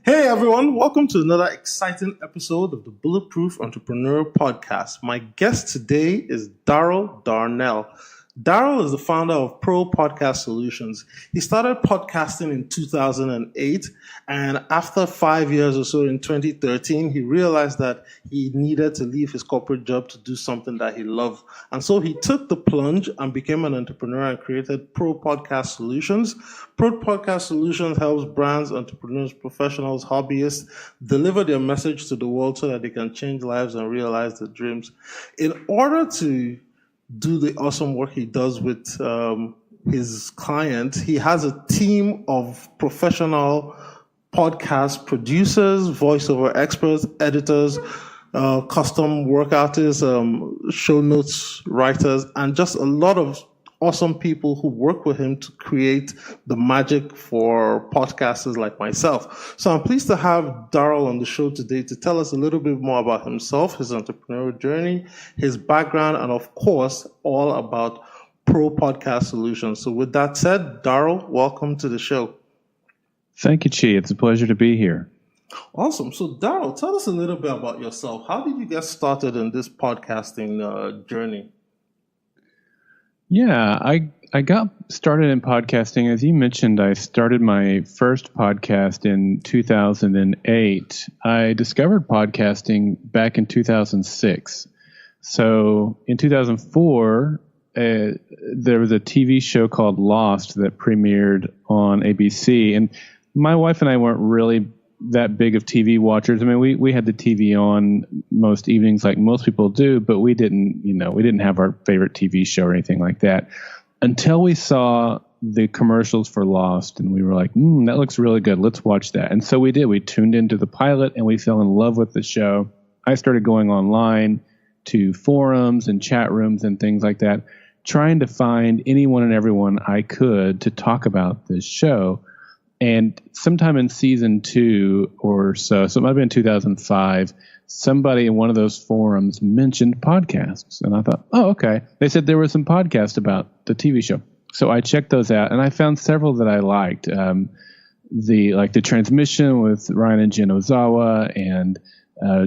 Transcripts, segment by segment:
Hey everyone, welcome to another exciting episode of the Bulletproof Entrepreneur Podcast. My guest today is Darrell Darnell. Darrell is the founder of Propodcasting Solutions. He started podcasting in 2008, and after 5 years or so in 2013, he realized that he needed to leave his corporate job to do something that he loved. And so he took the plunge and became an entrepreneur and created Propodcasting Solutions. Propodcasting Solutions helps brands, entrepreneurs, professionals, hobbyists deliver their message to the world so that they can change lives and realize their dreams. In order to do the awesome work he does with his clients, he has a team of professional podcast producers, voiceover experts, editors, custom work artists, show notes writers, and just a lot of awesome people who work with him to create the magic for podcasters like myself. So I'm pleased to have Darrell on the show today to tell us a little bit more about himself, his entrepreneurial journey, his background, and of course, all about Propodcasting Solutions. So with that said, Darrell, welcome to the show. Thank you, Chi. It's a pleasure to be here. Awesome. So Darrell, tell us a little bit about yourself. How did you get started in this podcasting journey? Yeah, I got started in podcasting. As you mentioned, I started my first podcast in 2008. I discovered podcasting back in 2006. So in 2004, there was a TV show called Lost that premiered on ABC. And my wife and I weren't really that big of TV watchers. I mean, we had the TV on most evenings like most people do, but we didn't have our favorite TV show or anything like that until we saw the commercials for Lost, and we were like, that looks really good. Let's watch that. And so we did. We tuned into the pilot and we fell in love with the show. I started going online to forums and chat rooms and things like that, trying to find anyone and everyone I could to talk about this show. And sometime in season 2 or so it might have been 2005, somebody in one of those forums mentioned podcasts. And I thought, oh, okay. They said there was some podcast about the TV show. So I checked those out, and I found several that I liked. The Transmission with Ryan and Jen Ozawa, and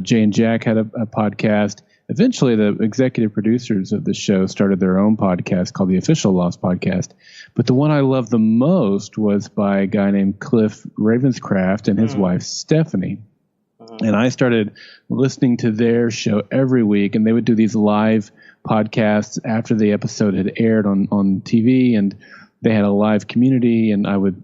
Jay and Jack had a podcast. Eventually, the executive producers of the show started their own podcast called the Official Lost Podcast. But the one I loved the most was by a guy named Cliff Ravenscraft and his wife, Stephanie. And I started listening to their show every week, and they would do these live podcasts after the episode had aired on TV, and they had a live community, and I would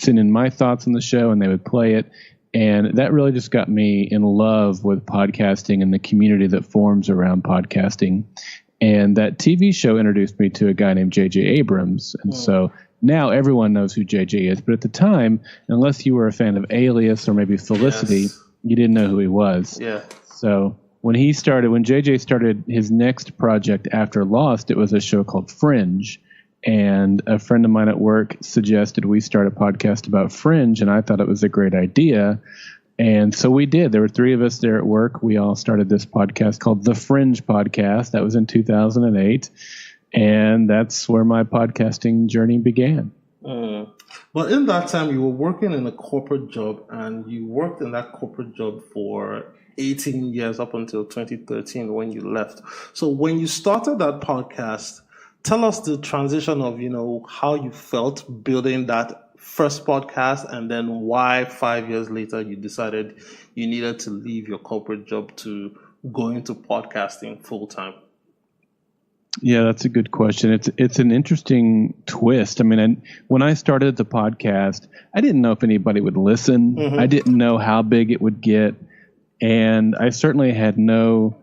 send in my thoughts on the show, and they would play it. And that really just got me in love with podcasting and the community that forms around podcasting. And that TV show introduced me to a guy named J.J. Abrams. And so now everyone knows who J.J. is. But at the time, unless you were a fan of Alias or maybe Felicity, you didn't know who he was. Yeah. So when J.J. started his next project after Lost, it was a show called Fringe. And a friend of mine at work suggested we start a podcast about Fringe, and I thought it was a great idea. And so we did. There were 3 of us there at work. We all started this podcast called The Fringe Podcast. That was in 2008. And that's where my podcasting journey began. Well, in that time, you were working in a corporate job, and you worked in that corporate job for 18 years up until 2013 when you left. So when you started that podcast, tell us the transition of, how you felt building that first podcast, and then why 5 years later you decided you needed to leave your corporate job to go into podcasting full time. Yeah, that's a good question. It's an interesting twist. I mean, when I started the podcast, I didn't know if anybody would listen. I didn't know how big it would get, and I certainly had no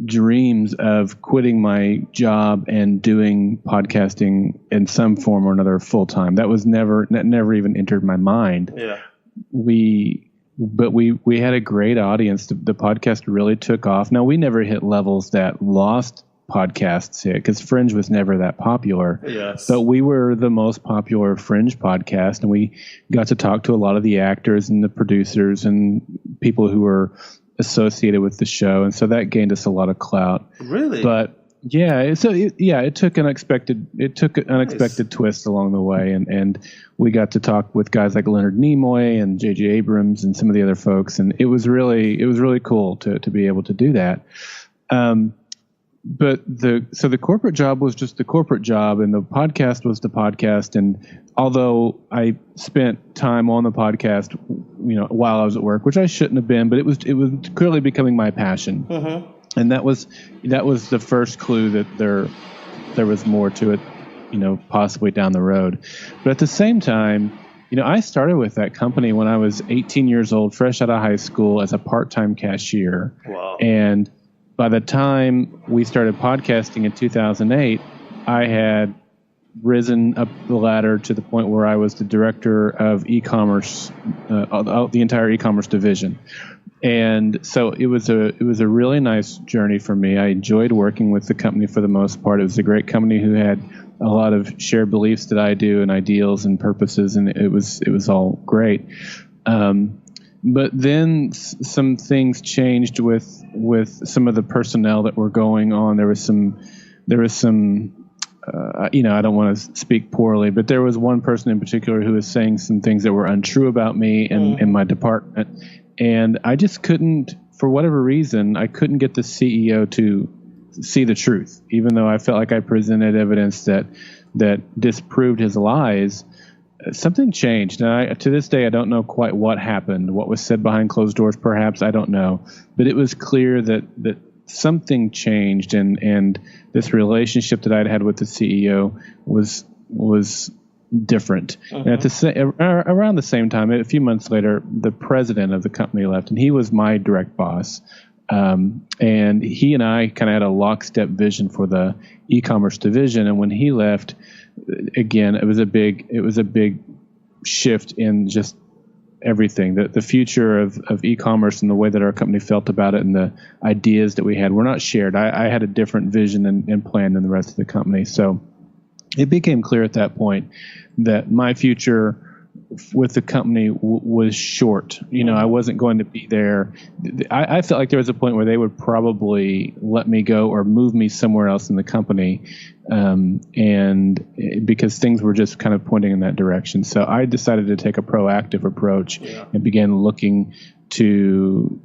dreams of quitting my job and doing podcasting in some form or another full time. That never even entered my mind. Yeah. We had a great audience. The podcast really took off. Now, we never hit levels that Lost podcasts hit because Fringe was never that popular. Yes. But we were the most popular Fringe podcast, and we got to talk to a lot of the actors and the producers and people who were associated with the show, and so that gained us a lot of clout. Really? But It took an unexpected twist along the way, and we got to talk with guys like Leonard Nimoy and J.J. Abrams and some of the other folks, and it was really cool to be able to do that. But the corporate job was just the corporate job, and the podcast was the podcast. And although I spent time on the podcast, while I was at work, which I shouldn't have been, but it was clearly becoming my passion. Mm-hmm. And that was the first clue that there was more to it, possibly down the road. But at the same time, I started with that company when I was 18 years old, fresh out of high school, as a part-time cashier. Wow. And by the time we started podcasting in 2008, I had risen up the ladder to the point where I was the director of e-commerce, the entire e-commerce division. And so it was a really nice journey for me. I enjoyed working with the company for the most part. It was a great company who had a lot of shared beliefs that I do, and ideals and purposes, and it was all great. But then some things changed with some of the personnel that were going on. There was some I don't want to speak poorly, but there was one person in particular who was saying some things that were untrue about me and my department. And I just couldn't, for whatever reason, I couldn't get the CEO to see the truth, even though I felt like I presented evidence that disproved his lies. Something changed. And to this day, I don't know quite what happened, what was said behind closed doors, perhaps, I don't know. But it was clear that something changed, and this relationship that I'd had with the CEO was different. And around the same time, a few months later, the president of the company left, and he was my direct boss. And he and I kind of had a lockstep vision for the e-commerce division. And when he left, again, it was a big shift in just everything. The future of e-commerce and the way that our company felt about it and the ideas that we had were not shared. I had a different vision and plan than the rest of the company. So it became clear at that point that my future with the company was short. I wasn't going to be there. I felt like there was a point where they would probably let me go or move me somewhere else in the company, and because things were just kind of pointing in that direction. So I decided to take a proactive approach and began looking to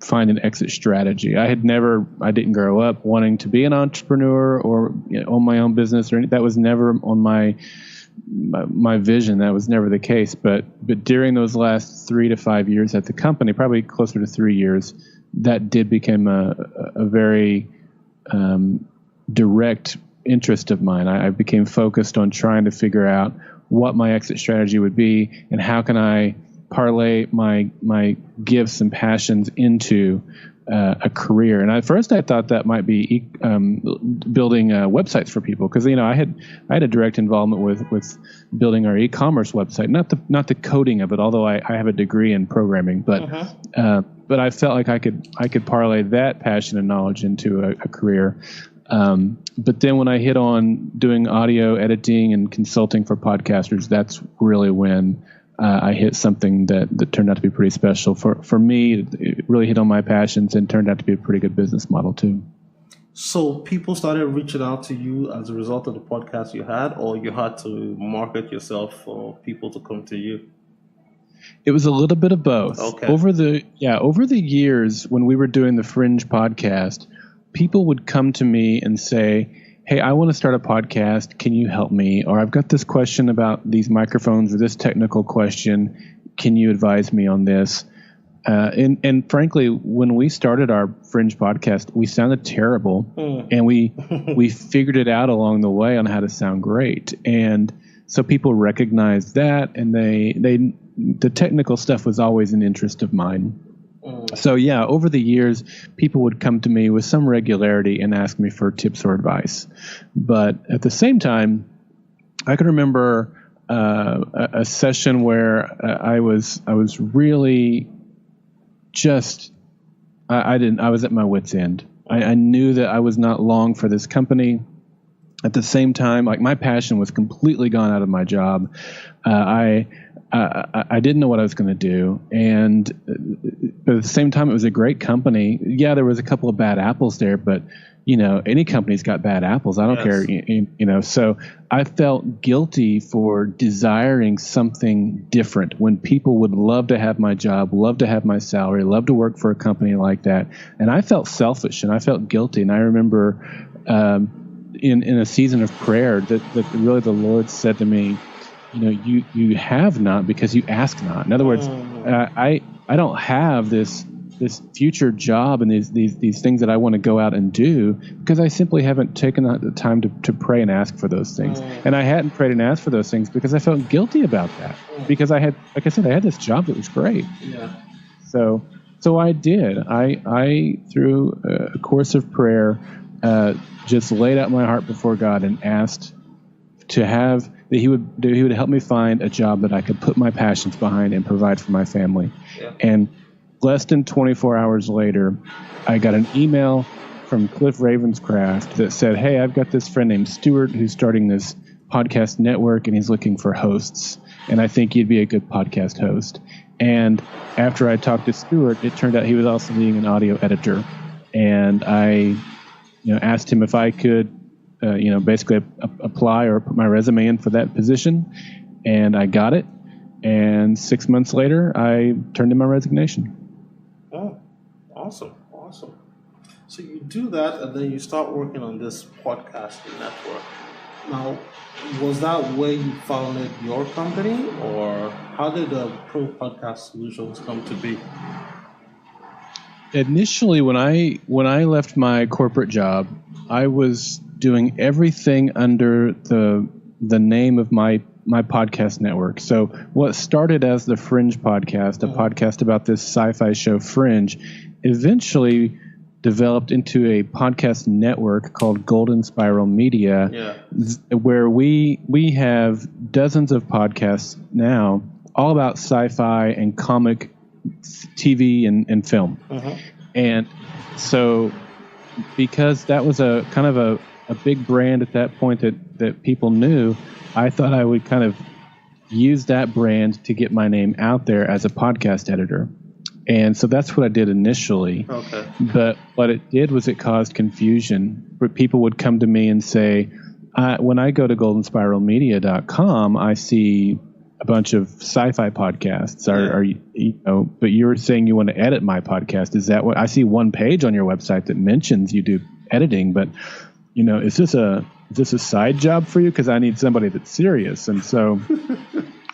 find an exit strategy. I didn't grow up wanting to be an entrepreneur or own my own business or anything. That was never on my vision. That was never the case. But during those last 3 to 5 years at the company, probably closer to 3 years, that did become a very direct interest of mine. I became focused on trying to figure out what my exit strategy would be and how can I parlay my gifts and passions into a career. And at first I thought that might be building websites for people, because I had a direct involvement with building our e-commerce website, not the coding of it, although I have a degree in programming, but I felt like I could parlay that passion and knowledge into a career. But then when I hit on doing audio editing and consulting for podcasters, that's really when I hit something that turned out to be pretty special. For me, it really hit on my passions and turned out to be a pretty good business model too. So people started reaching out to you as a result of the podcast you had, or you had to market yourself for people to come to you? It was a little bit of both. Okay. Over the years when we were doing the Fringe podcast, people would come to me and say, hey, I want to start a podcast. Can you help me? Or I've got this question about these microphones or this technical question. Can you advise me on this? And frankly, when we started our Fringe podcast, we sounded terrible, and we figured it out along the way on how to sound great. And so people recognized that, and the technical stuff was always an interest of mine. So yeah, over the years, people would come to me with some regularity and ask me for tips or advice. But at the same time, I can remember a session where I was really just I was at my wit's end. I knew that I was not long for this company. At the same time, like, my passion was completely gone out of my job. I didn't know what I was going to do, but at the same time, it was a great company. Yeah, there was a couple of bad apples there, but any company's got bad apples. I don't care, So I felt guilty for desiring something different when people would love to have my job, love to have my salary, love to work for a company like that. And I felt selfish and I felt guilty. And I remember in a season of prayer that really the Lord said to me, you have not because you ask not. In other words, I don't have this future job and these things that I want to go out and do because I simply haven't taken the time to pray and ask for those things. And I hadn't prayed and asked for those things because I felt guilty about that because I had, like I said, I had this job that was great. Yeah. So I did. I through a course of prayer, just laid out my heart before God and asked to have that He would help me find a job that I could put my passions behind and provide for my family. Yeah. And less than 24 hours later, I got an email from Cliff Ravenscraft that said, "Hey, I've got this friend named Stuart who's starting this podcast network, and he's looking for hosts, and I think you'd be a good podcast host." And after I talked to Stuart, it turned out he was also needing an audio editor, and I, asked him if I could, basically apply or put my resume in for that position, and I got it. And 6 months later, I turned in my resignation. Oh, awesome. So you do that, and then you start working on this podcasting network. Now, was that where you founded your company, or how did Propodcasting Solutions come to be? Initially, when I left my corporate job, I was doing everything under the name of my podcast network. So what started as the Fringe podcast, a podcast about this sci-fi show Fringe, eventually developed into a podcast network called Golden Spiral Media, where we have dozens of podcasts now, all about sci-fi and comic TV and film. And so because that was a kind of a big brand at that point that people knew, I thought I would kind of use that brand to get my name out there as a podcast editor. And so that's what I did initially. Okay. But what it did was it caused confusion, where people would come to me and say, when I go to goldenspiralmedia.com, I see a bunch of sci-fi podcasts. But you're saying you want to edit my podcast. Is that what I see? One page on your website that mentions you do editing, but is this a side job for you? Because I need somebody that's serious. And so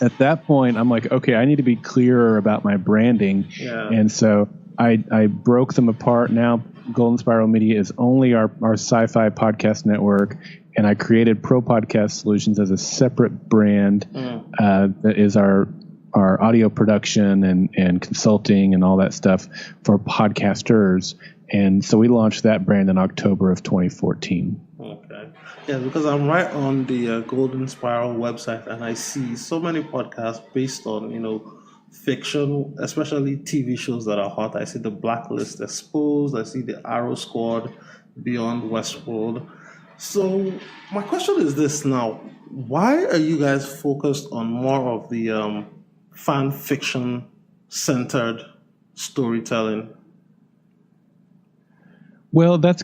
at that point, I'm like, okay, I need to be clearer about my branding. Yeah. And so I broke them apart. Now Golden Spiral Media is only our sci-fi podcast network, and I created Propodcasting Solutions as a separate brand that is our audio production and consulting and all that stuff for podcasters. And so we launched that brand in October of 2014. Okay. Yeah, because I'm right on the Golden Spiral website, and I see so many podcasts based on, fiction, especially TV shows that are hot. I see The Blacklist Exposed. I see The Arrow Squad, Beyond Westworld. So my question is this now. Why are you guys focused on more of the fan fiction-centered storytelling? Well, that's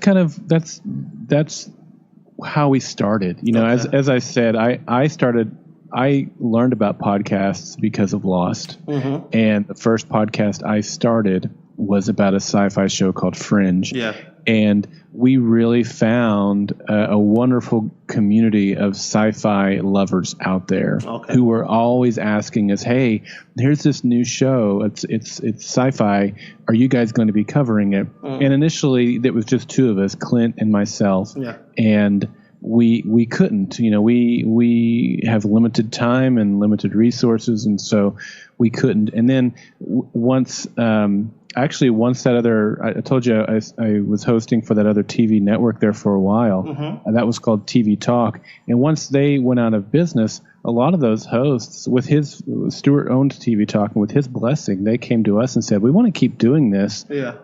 how we started. Okay. As I said, I learned about podcasts because of Lost. And the first podcast I started was about a sci-fi show called Fringe. Yeah. And we really found a wonderful community of sci-fi lovers out there who were always asking us, "Hey, here's this new show. It's sci-fi. Are you guys going to be covering it?" And initially, it was just two of us, Clint and myself. Yeah. And we couldn't. We have limited time and limited resources, and so we couldn't. And then once that other, I told you I was hosting for that other TV network there for a while. That was called TV Talk. And once they went out of business, a lot of those hosts, Stuart owned TV Talk, and with his blessing, they came to us and said, "We want to keep doing this. Yeah.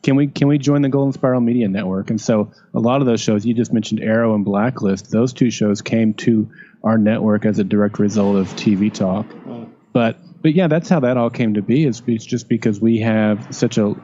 Can we join the Golden Spiral Media Network?" And so a lot of those shows, you just mentioned Arrow and Blacklist, those two shows came to our network as a direct result of TV Talk. But But yeah, that's how that all came to be. It's just because we have such a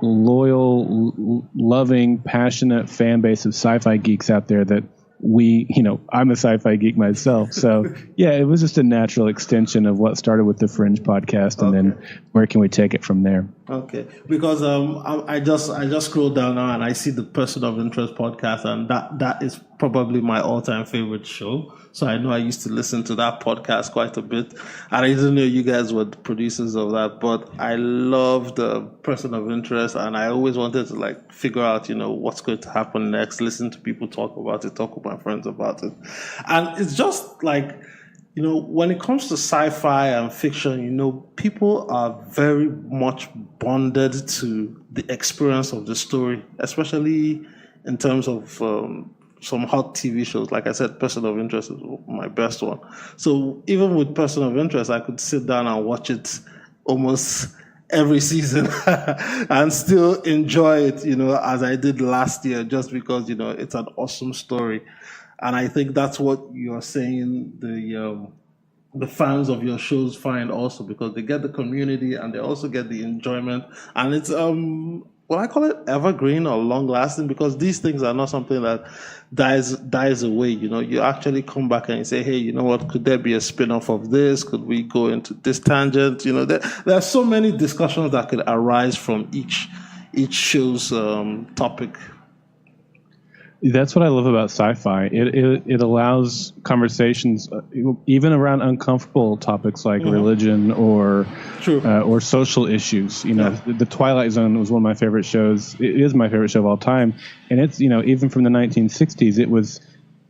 loyal, loving, passionate fan base of sci-fi geeks out there that I'm a sci-fi geek myself. So yeah, it was just a natural extension of what started with the Fringe podcast, and then where can we take it from there? Okay, because I just scrolled down now and I see the Person of Interest podcast, and that is probably my all-time favorite show. So I know I used to listen to that podcast quite a bit, and I didn't know you guys were the producers of that. But I love the Person of Interest, and I always wanted to figure out what's going to happen next. Listen to people talk about it, talk with my friends about it, and it's just when it comes to sci-fi and fiction, people are very much bonded to the experience of the story, especially in terms of some hot TV shows. Like I said, Person of Interest is my best one. So even with Person of Interest, I could sit down and watch it almost every season and still enjoy it, as I did last year, just because, it's an awesome story. And I think that's what you're saying the fans of your shows find also, because they get the community and they also get the enjoyment. And it's I call it evergreen or long lasting, because these things are not something that dies away. You actually come back and you say, hey, you know what, could there be a spin-off of this? Could we go into this tangent? There are so many discussions that could arise from each show's topic. That's what I love about sci-fi. It allows conversations, even around uncomfortable topics like religion or social issues. The Twilight Zone was one of my favorite shows. It is my favorite show of all time, and it's even from the 1960s. It was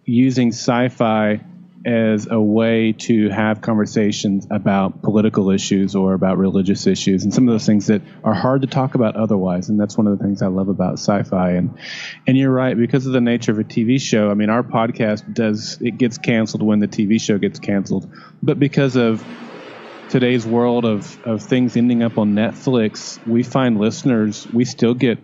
using sci-fi as a way to have conversations about political issues or about religious issues, and some of those things that are hard to talk about otherwise. And that's one of the things I love about sci-fi. And you're right, because of the nature of a TV show. I mean, our podcast gets canceled when the TV show gets canceled, but because of today's world of things ending up on Netflix, we find listeners. We still get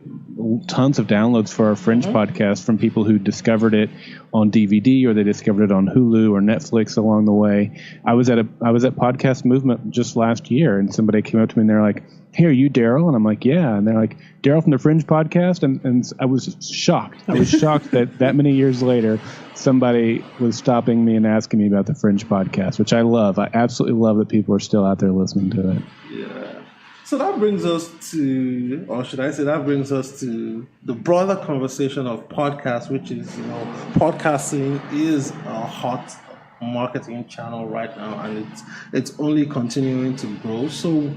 tons of downloads for our Fringe podcast from people who discovered it on DVD, or they discovered it on Hulu or Netflix along the way. I was at Podcast Movement just last year, and somebody came up to me and they're like, hey, are you Darrell? And I'm like, yeah. And they're like, Darrell from the Fringe podcast? And I was shocked. I was shocked that many years later, somebody was stopping me and asking me about the Fringe podcast, which I love. I absolutely love that people are still out there listening to it. Yeah. So that brings us to, or should I say, that brings us to the broader conversation of podcasts, which is, podcasting is a hot marketing channel right now, and it's only continuing to grow. So,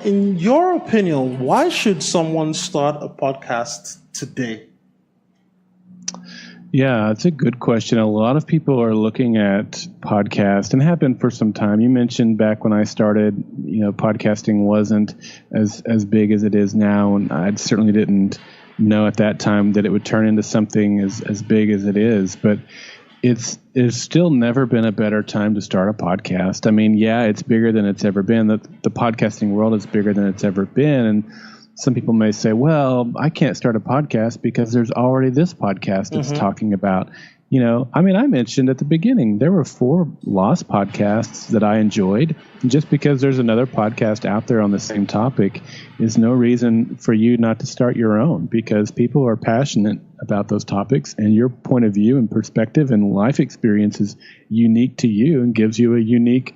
in your opinion, why should someone start a podcast today? Yeah, it's a good question. A lot of people are looking at podcasts and have been for some time. You mentioned back when I started, podcasting wasn't as big as it is now, and I certainly didn't know at that time that it would turn into something as big as it is. But it's still never been a better time to start a podcast. I mean, yeah, it's bigger than it's ever been. The podcasting world is bigger than it's ever been, and some people may say, well, I can't start a podcast because there's already this podcast that's talking about, I mentioned at the beginning, there were 4 lost podcasts that I enjoyed. And just because there's another podcast out there on the same topic is no reason for you not to start your own, because people are passionate about those topics, and your point of view and perspective and life experience is unique to you and gives you a unique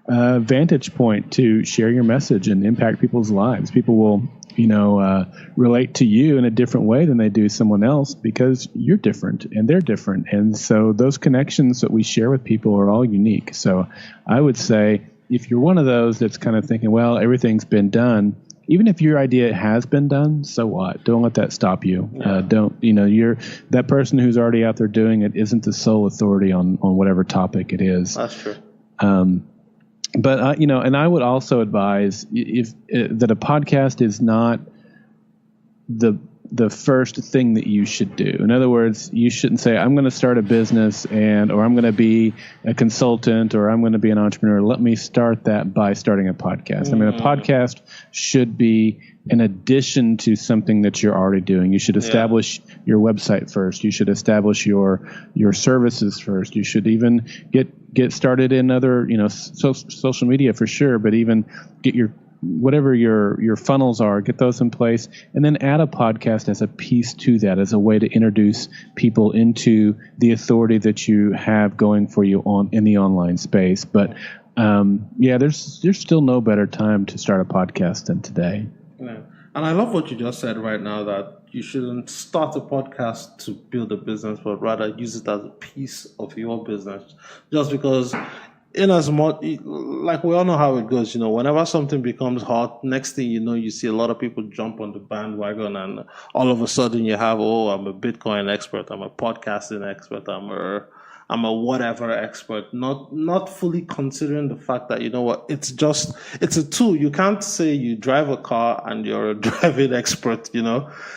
vantage point to share your message and impact people's lives. People will relate to you in a different way than they do someone else, because you're different and they're different. And so those connections that we share with people are all unique. So I would say, if you're one of those that's kind of thinking, well, everything's been done, even if your idea has been done, so what? Don't let that stop you. Yeah. You're that person who's already out there doing it isn't the sole authority on whatever topic it is. That's true. But and I would also advise that a podcast is not the the first thing that you should do. In other words, you shouldn't say, I'm going to start a business or I'm going to be a consultant or I'm going to be an entrepreneur. Let me start that by starting a podcast. I mean, a podcast should be in addition to something that you're already doing. You should establish your website first. You should establish your services first. You should even get started in other, social media for sure, but even get whatever your funnels are, get those in place, and then add a podcast as a piece to that, as a way to introduce people into the authority that you have going for you in the online space. But there's still no better time to start a podcast than today. Yeah. And I love what you just said right now, that you shouldn't start a podcast to build a business, but rather use it as a piece of your business. Just because, in as much, like we all know how it goes, whenever something becomes hot, next thing you know, you see a lot of people jump on the bandwagon, and all of a sudden you have, I'm a Bitcoin expert, I'm a podcasting expert, I'm a whatever expert, not fully considering the fact that, it's a tool. You can't say you drive a car and you're a driving expert,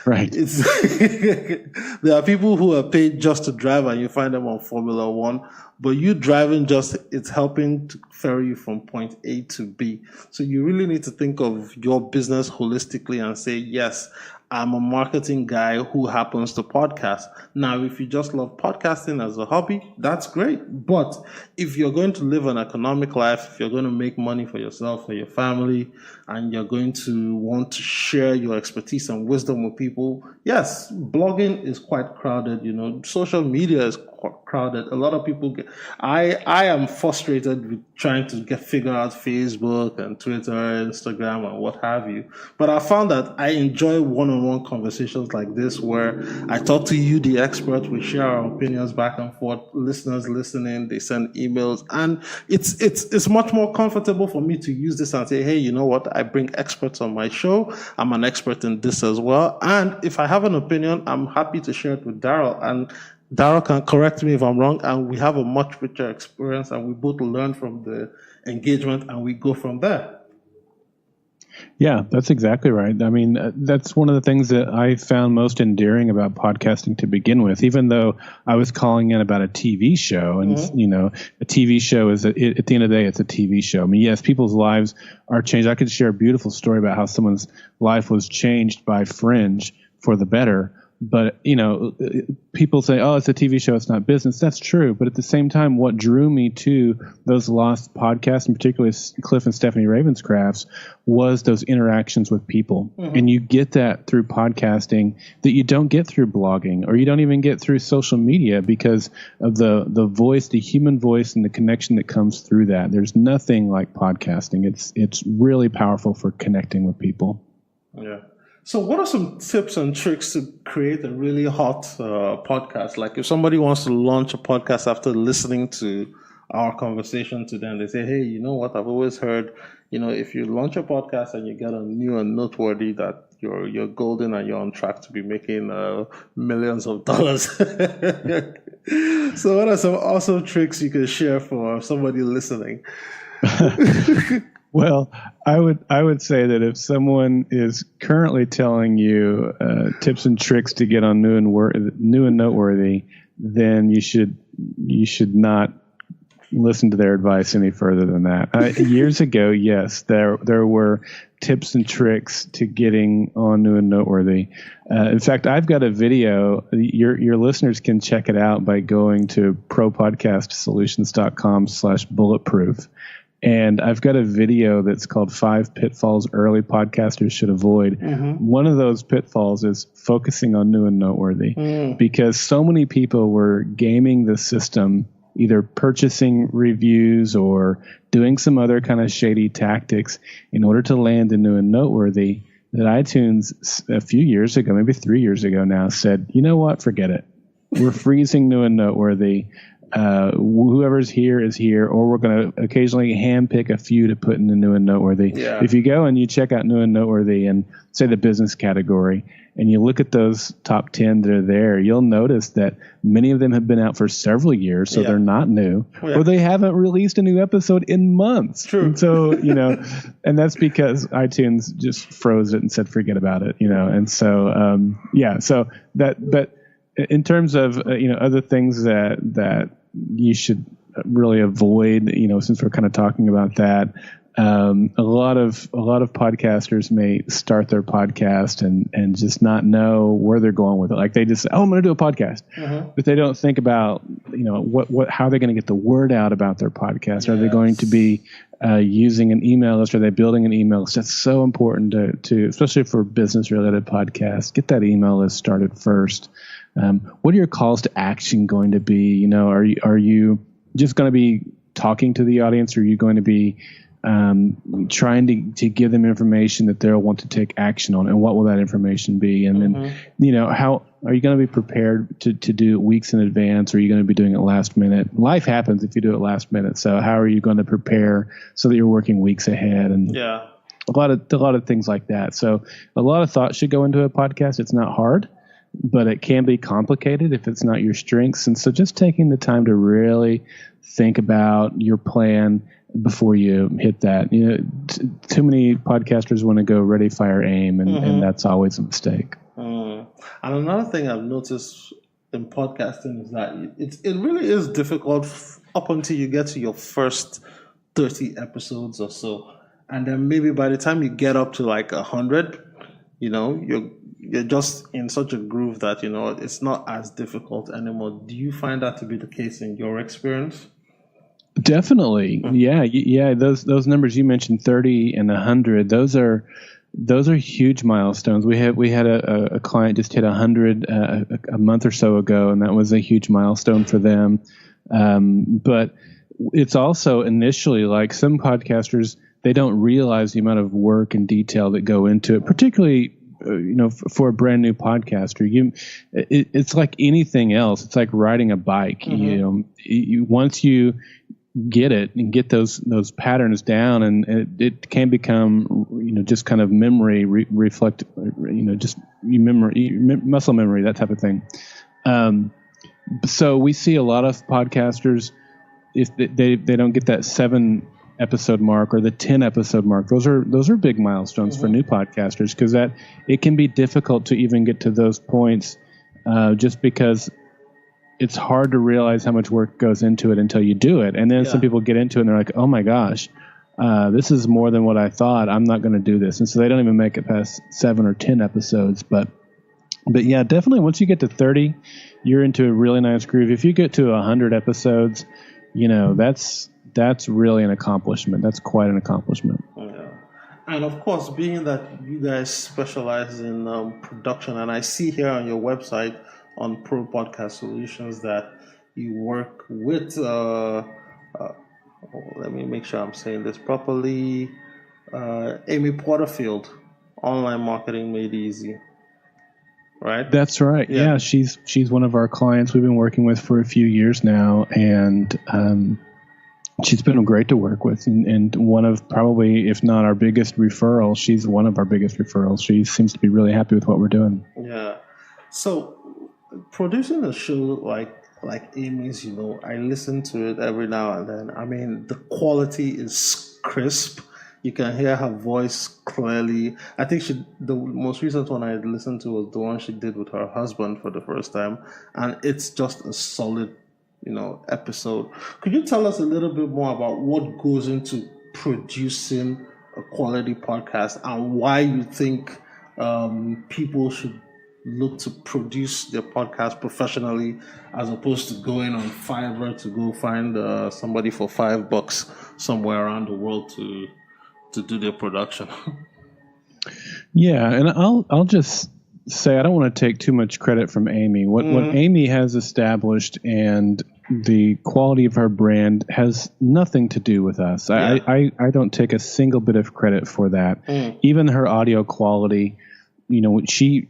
Right. There are people who are paid just to drive and you find them on Formula One, but you driving it's helping to ferry you from point A to B. So you really need to think of your business holistically and say, yes, I'm a marketing guy who happens to podcast. Now, if you just love podcasting as a hobby, that's great. But if you're going to live an economic life, if you're going to make money for yourself, for your family, and you're going to want to share your expertise and wisdom with people, yes, blogging is quite crowded. Social media is crowded. A lot of people I am frustrated with trying to figure out Facebook and Twitter, Instagram, and what have you. But I found that I enjoy one-on-one conversations like this, where I talk to you, the expert, we share our opinions back and forth, listeners listening, they send emails, and it's much more comfortable for me to use this and say, hey, you know what? I bring experts on my show. I'm an expert in this as well. And if I have an opinion, I'm happy to share it with Darrell. And Darrell can correct me if I'm wrong, and we have a much richer experience, and we both learn from the engagement, and we go from there. Yeah, that's exactly right. I mean, that's one of the things that I found most endearing about podcasting to begin with, even though I was calling in about a TV show. And, a TV show is, at the end of the day, it's a TV show. I mean, yes, people's lives are changed. I could share a beautiful story about how someone's life was changed by Fringe for the better. But, people say, oh, it's a TV show, it's not business. That's true. But at the same time, what drew me to those lost podcasts, and particularly Cliff and Stephanie Ravenscraft's, was those interactions with people. Mm-hmm. And you get that through podcasting that you don't get through blogging, or you don't even get through social media, because of the voice, the human voice, and the connection that comes through that. There's nothing like podcasting. It's really powerful for connecting with people. Yeah. So what are some tips and tricks to create a really hot podcast? Like if somebody wants to launch a podcast after listening to our conversation today, and they say, hey, you know what? I've always heard, if you launch a podcast and you get a new and noteworthy, that you're golden and you're on track to be making millions of dollars. So what are some awesome tricks you can share for somebody listening? Well, I would say that if someone is currently telling you tips and tricks to get on new and noteworthy, then you should not listen to their advice any further than that. Years ago, yes, there were tips and tricks to getting on new and noteworthy. In fact, I've got a video. Your listeners can check it out by going to propodcastsolutions.com/bulletproof. And I've got a video that's called 5 Pitfalls Early Podcasters Should Avoid. Mm-hmm. One of those pitfalls is focusing on new and noteworthy, because so many people were gaming the system, either purchasing reviews or doing some other kind of shady tactics in order to land in new and noteworthy, that iTunes a few years ago, maybe 3 years ago now, said, you know what, forget it. We're freezing new and noteworthy. whoever's here is here, or we're going to occasionally handpick a few to put in the new and noteworthy. Yeah. If you go and you check out new and noteworthy and say the business category, and you look at those top 10 that are there, you'll notice that many of them have been out for several years, so they're not new, or they haven't released a new episode in months. True. And so, and that's because iTunes just froze it and said, forget about it, and so, so but in terms of, other things that you should really avoid, since we're kind of talking about that, a lot of podcasters may start their podcast and just not know where they're going with it. Like they just say, I'm going to do a podcast, but they don't think about, how they're going to get the word out about their podcast. Yes. Are they going to be using an email list? Are they building an email list? That's so important to especially for business related podcasts. Get that email list started first. What are your calls to action going to be? Are you just going to be talking to the audience, or are you going to be trying to give them information that they'll want to take action on, and what will that information be? And then, how are you going to be prepared to do it weeks in advance, or are you going to be doing it last minute? Life happens if you do it last minute. So how are you going to prepare so that you're working weeks ahead? And a lot of things like that. So a lot of thought should go into a podcast. It's not hard, but it can be complicated if it's not your strengths. And so just taking the time to really think about your plan before you hit that. Too many podcasters want to go ready, fire, aim, and that's always a mistake. And another thing I've noticed in podcasting is that it really is difficult up until you get to your first 30 episodes or so. And then maybe by the time you get up to like 100, you're just in such a groove that, it's not as difficult anymore. Do you find that to be the case in your experience? Definitely. Yeah. Those numbers you mentioned, 30 and 100, those are huge milestones. We had a client just hit 100 a month or so ago, and that was a huge milestone for them. But it's also initially, like, some podcasters, they don't realize the amount of work and detail that go into it, particularly for a brand new podcaster. It's like anything else. It's like riding a bike. Once you get it and get those patterns down, and it can become just kind of memory reflect, just muscle memory, that type of thing. So we see a lot of podcasters, if they don't get that 7 episode mark or the 10 episode mark, those are big milestones for new podcasters, because that it can be difficult to even get to those points, just because it's hard to realize how much work goes into it until you do it. And then some people get into it and they're like, oh my gosh, this is more than what I thought. I'm not going to do this. And so they don't even make it past 7 or 10 episodes. But yeah, definitely once you get to 30, you're into a really nice groove. If you get to 100 episodes, that's really an accomplishment. That's quite an accomplishment. Yeah. And of course, being that you guys specialize in production, and I see here on your website on Propodcast Solutions that you work with, let me make sure I'm saying this properly, Amy Porterfield, Online Marketing Made Easy. Right? That's right. Yeah, she's one of our clients we've been working with for a few years now, and she's been great to work with, and one of probably, if not our biggest referral, she's one of our biggest referrals. She seems to be really happy with what we're doing. Yeah. So producing a show like Amy's, I listen to it every now and then. I mean, the quality is crisp. You can hear her voice clearly. I think the most recent one I listened to was the one she did with her husband for the first time, and it's just a solid, episode. Could you tell us a little bit more about what goes into producing a quality podcast, and why you think people should look to produce their podcast professionally, as opposed to going on Fiverr to go find somebody for $5 somewhere around the world to do their production? Yeah, and I'll just say, I don't want to take too much credit from Amy. What Amy has established and the quality of her brand has nothing to do with us. Yeah. I don't take a single bit of credit for that. Even her audio quality, she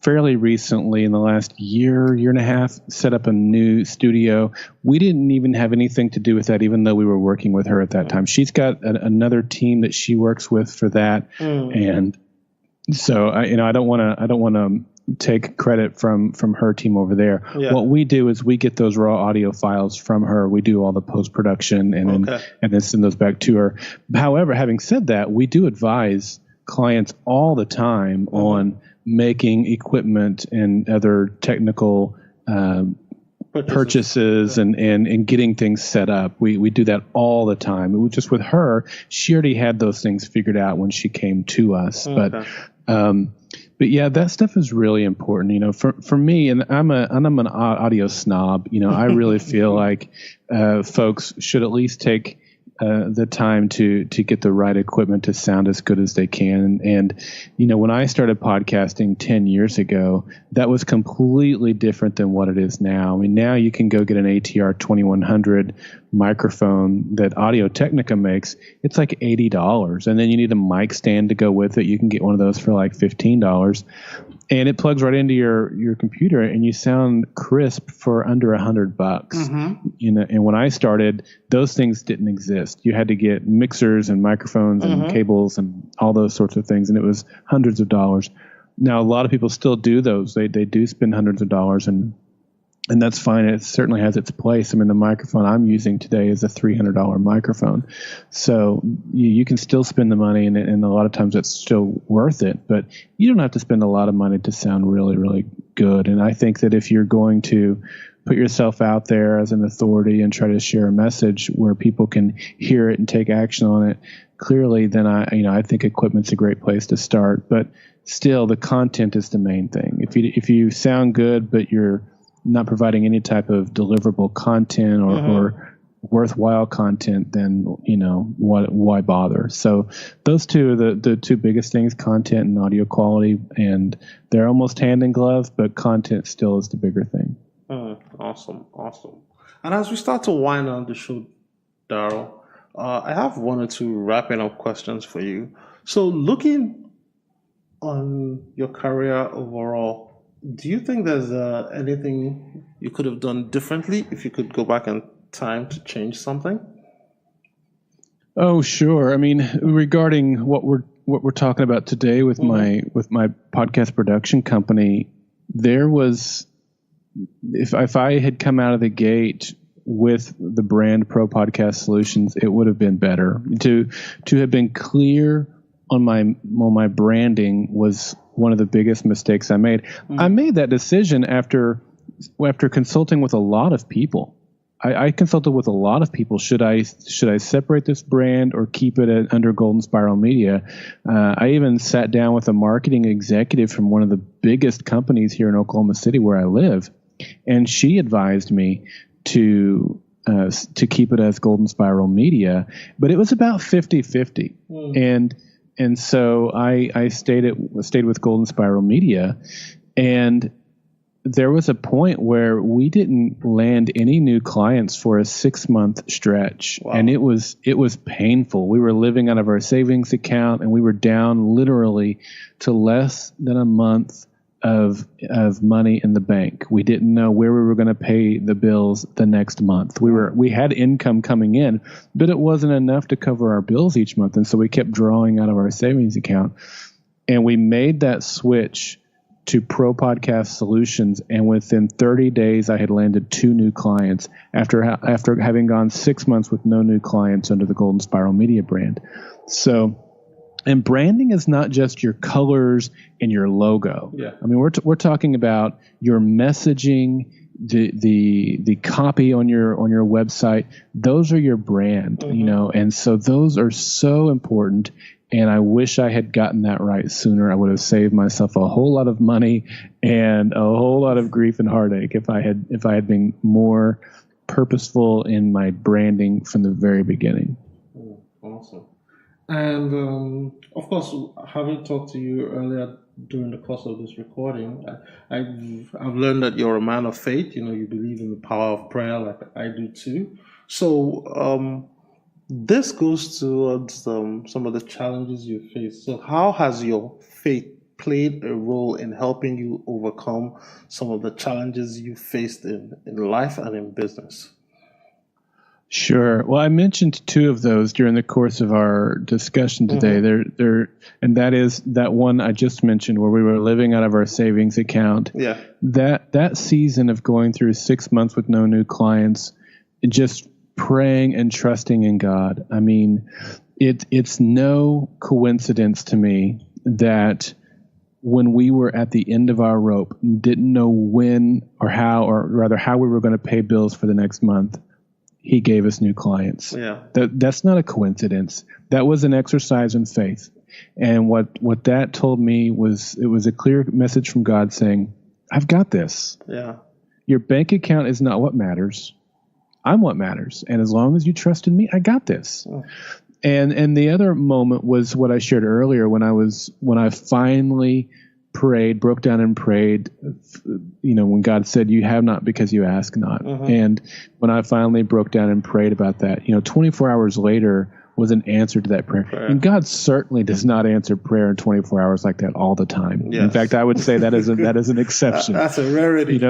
fairly recently, in the last year and a half, set up a new studio. We didn't even have anything to do with that, even though we were working with her at that time. She's got another team that she works with for that, and so I don't want to take credit from her team over there. Yeah. What we do is we get those raw audio files from her. We do all the post production and then send those back to her. However, having said that, we do advise clients all the time on making equipment and other technical purchases and getting things set up. We do that all the time. It was just with her, she already had those things figured out when she came to us. But yeah, that stuff is really important. For me, and I'm an audio snob. I really feel like folks should at least take the time to get the right equipment to sound as good as they can. And when I started podcasting 10 years ago, that was completely different than what it is now. I mean, now you can go get an ATR 2100 microphone that Audio Technica makes. It's like $80, and then you need a mic stand to go with it. You can get one of those for like $15, and it plugs right into your computer, and you sound crisp for under $100. And when I started, those things didn't exist. You had to get mixers and microphones and cables and all those sorts of things, and it was hundreds of dollars. Now a lot of people still do those. They do spend hundreds of dollars, and that's fine. It certainly has its place. I mean, the microphone I'm using today is a $300 microphone. So you can still spend the money, and a lot of times it's still worth it. But you don't have to spend a lot of money to sound really, really good. And I think that if you're going to put yourself out there as an authority and try to share a message where people can hear it and take action on it clearly, then I think equipment's a great place to start. But still, the content is the main thing. If you sound good, but you're not providing any type of deliverable content or worthwhile content, then why bother? So those two are the two biggest things: content and audio quality, and they're almost hand in glove, but content still is the bigger thing. Awesome. And as we start to wind down the show, Darrell, I have one or two wrapping up questions for you. So looking on your career overall, do you think there's anything you could have done differently if you could go back in time to change something? Oh, sure. I mean, regarding what we're talking about today with my podcast production company, there was, if I had come out of the gate with the brand Propodcast Solutions, it would have been better. To have been clear on my branding was one of the biggest mistakes I made. I made that decision after consulting with a lot of people. I consulted with a lot of people. Should I separate this brand or keep it under Golden Spiral Media? I even sat down with a marketing executive from one of the biggest companies here in Oklahoma City where I live, and she advised me to keep it as Golden Spiral Media, but it was about 50-50. And so I stayed with Golden Spiral Media, and there was a point where we didn't land any new clients for a 6-month stretch. Wow. And it was painful. We were living out of our savings account, and we were down literally to less than a month of money in the bank. We didn't know where we were going to pay the bills the next month. We had income coming in, but it wasn't enough to cover our bills each month, and so we kept drawing out of our savings account. And we made that switch to Propodcast Solutions, and within 30 days I had landed 2 new clients after having gone 6 months with no new clients under the Golden Spiral Media brand. And branding is not just your colors and your logo. Yeah. I mean, we're talking about your messaging, the copy on your website. Those are your brand, and so those are so important. And I wish I had gotten that right sooner. I would have saved myself a whole lot of money and a whole lot of grief and heartache if I had been more purposeful in my branding from the very beginning. Awesome. And of course, having talked to you earlier during the course of this recording, I've learned that you're a man of faith. You believe in the power of prayer, like I do too. So this goes towards some of the challenges you face. So how has your faith played a role in helping you overcome some of the challenges you faced in life and in business? Sure. Well, I mentioned two of those during the course of our discussion today. And that is that one I just mentioned where we were living out of our savings account. Yeah. That season of going through 6 months with no new clients, just praying and trusting in God. I mean, it's no coincidence to me that when we were at the end of our rope, didn't know when or how, or rather how we were going to pay bills for the next month, He gave us new clients. Yeah. That's not a coincidence. That was an exercise in faith. And what that told me was it was a clear message from God saying, I've got this. Yeah. Your bank account is not what matters. I'm what matters. And as long as you trust in me, I got this. Oh. And the other moment was what I shared earlier when I finally prayed, broke down and prayed, when God said, you have not because you ask not. And when I finally broke down and prayed about that, 24 hours later was an answer to that prayer. And God certainly does not answer prayer in 24 hours like that all the time. Yes. In fact, I would say that is an exception. That's a rarity.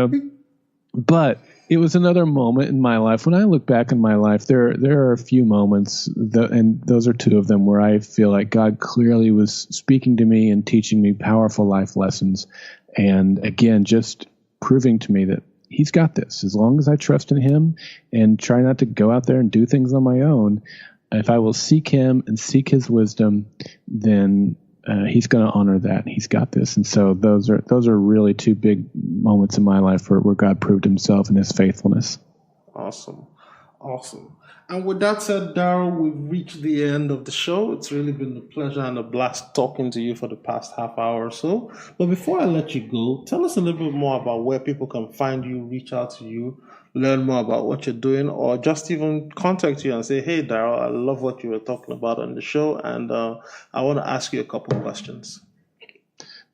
But it was another moment in my life. When I look back in my life, there are a few moments, and those are two of them, where I feel like God clearly was speaking to me and teaching me powerful life lessons. And again, just proving to me that He's got this. As long as I trust in Him and try not to go out there and do things on my own, if I will seek Him and seek His wisdom, then He's going to honor that. He's got this. And so those are really two big moments in my life where God proved Himself and His faithfulness. Awesome. And with that said, Darrell, we've reached the end of the show. It's really been a pleasure and a blast talking to you for the past half hour or so. But before I let you go, tell us a little bit more about where people can find you, reach out to you, learn more about what you're doing, or just even contact you and say, hey, Darrell, I love what you were talking about on the show, and I want to ask you a couple questions.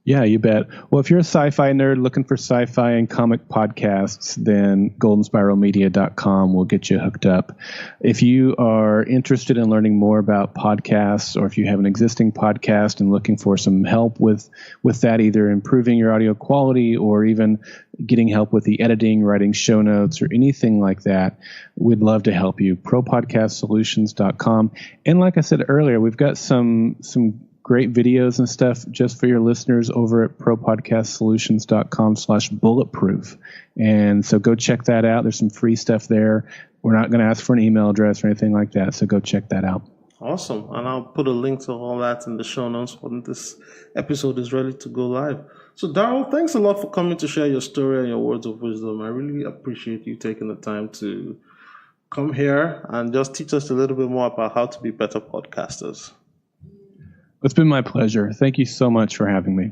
Yeah, you bet. Well, if you're a sci-fi nerd looking for sci-fi and comic podcasts, then goldenspiralmedia.com will get you hooked up. If you are interested in learning more about podcasts, or if you have an existing podcast and looking for some help with that, either improving your audio quality or even getting help with the editing, writing show notes, or anything like that, we'd love to help you. Propodcastsolutions.com. And like I said earlier, we've got some great videos and stuff just for your listeners over at propodcastsolutions.com/bulletproof. And so go check that out. There's some free stuff there. We're not going to ask for an email address or anything like that. So go check that out. Awesome. And I'll put a link to all that in the show notes when this episode is ready to go live. So Darrell, thanks a lot for coming to share your story and your words of wisdom. I really appreciate you taking the time to come here and just teach us a little bit more about how to be better podcasters. It's been my pleasure. Thank you so much for having me.